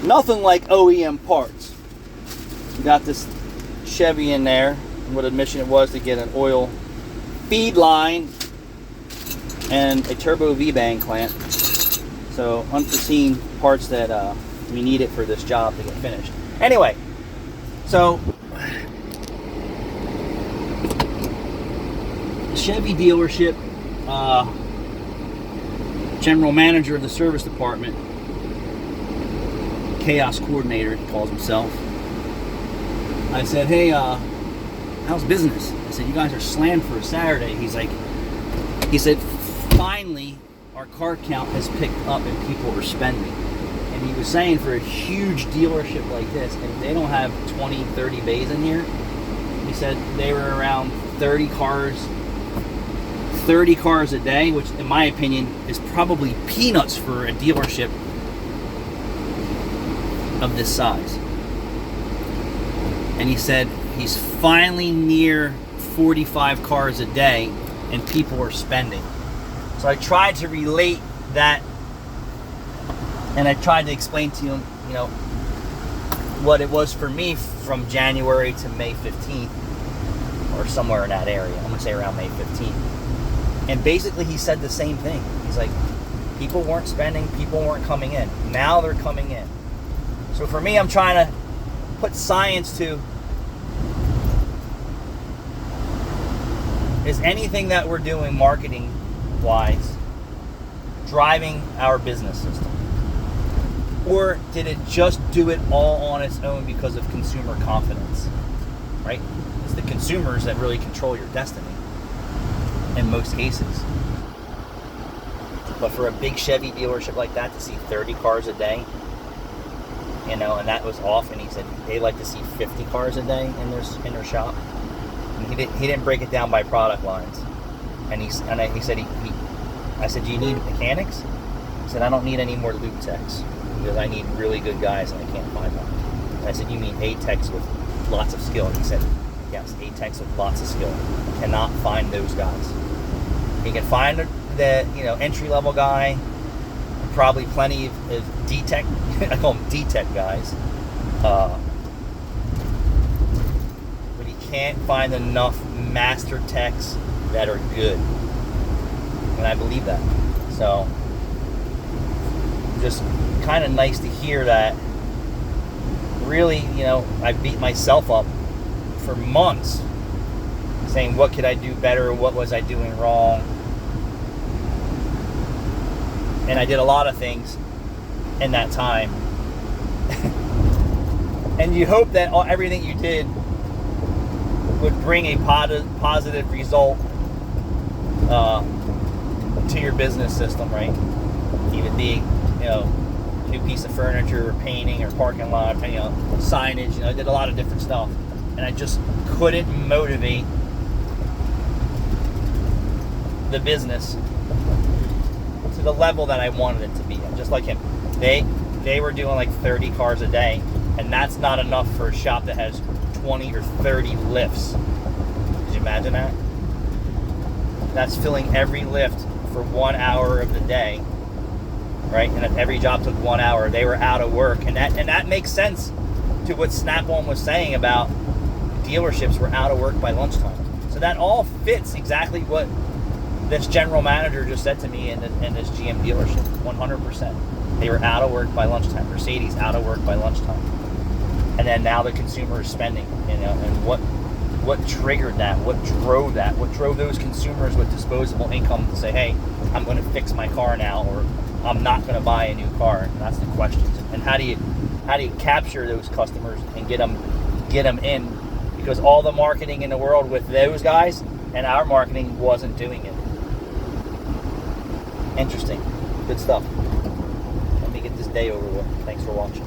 Nothing like OEM parts. We got this Chevy in there. What admission it was to get an oil feed line and a turbo V-bang clamp. So unforeseen parts that we needed for this job to get finished. Anyway, so Chevy dealership, general manager of the service department, chaos coordinator he calls himself. I said, hey, how's business? I said, you guys are slammed for a Saturday. He said, finally, our car count has picked up and people are spending. And he was saying for a huge dealership like this, and they don't have 20, 30 bays in here, he said they were around 30 cars a day, which in my opinion is probably peanuts for a dealership of this size. And he said he's finally near 45 cars a day and people are spending. So I tried to relate that, and I tried to explain to him, what it was for me from January to May 15th, or somewhere in that area. I'm gonna say around May 15th. And basically he said the same thing. He's like, people weren't spending, people weren't coming in. Now they're coming in. So for me, I'm trying to put science to, is anything that we're doing marketing wise driving our business system? Or did it just do it all on its own because of consumer confidence? Right? It's the consumers that really control your destiny in most cases. But for a big Chevy dealership like that to see 30 cars a day, and that was off, and he said they like to see 50 cars a day in their shop. And he didn't break it down by product lines. And he said I said, do you need mechanics? He said, I don't need any more lube techs because I need really good guys and I can't find them. And I said, you mean A techs with lots of skill? And he said, yes, A techs with lots of skill. Cannot find those guys. He can find the entry level guy, probably plenty of D-Tech, I call them D-Tech guys, but he can't find enough master techs that are good, and I believe that. So just kind of nice to hear that. Really, I beat myself up for months saying what could I do better, what was I doing wrong. And I did a lot of things in that time. And you hope that everything you did would bring a positive result to your business system, right? Even be, new piece of furniture, or painting, or parking lot, signage. I did a lot of different stuff. And I just couldn't motivate the business to the level that I wanted it to be. Just like him, they were doing like 30 cars a day, and that's not enough for a shop that has 20 or 30 lifts. Could you imagine that? That's filling every lift for 1 hour of the day, right? And if every job took 1 hour, they were out of work, and that makes sense to what Snap-on was saying about dealerships were out of work by lunchtime. So that all fits exactly what this general manager just said to me in this GM dealership. 100%. They were out of work by lunchtime. Mercedes out of work by lunchtime. And then now the consumer is spending, and what triggered that? What drove that? What drove those consumers with disposable income to say, hey, I'm going to fix my car now, or I'm not going to buy a new car? And that's the questions. And how do you capture those customers and get them in? Because all the marketing in the world with those guys and our marketing wasn't doing it. Interesting. Good stuff. Let me get this day over with. Thanks for watching.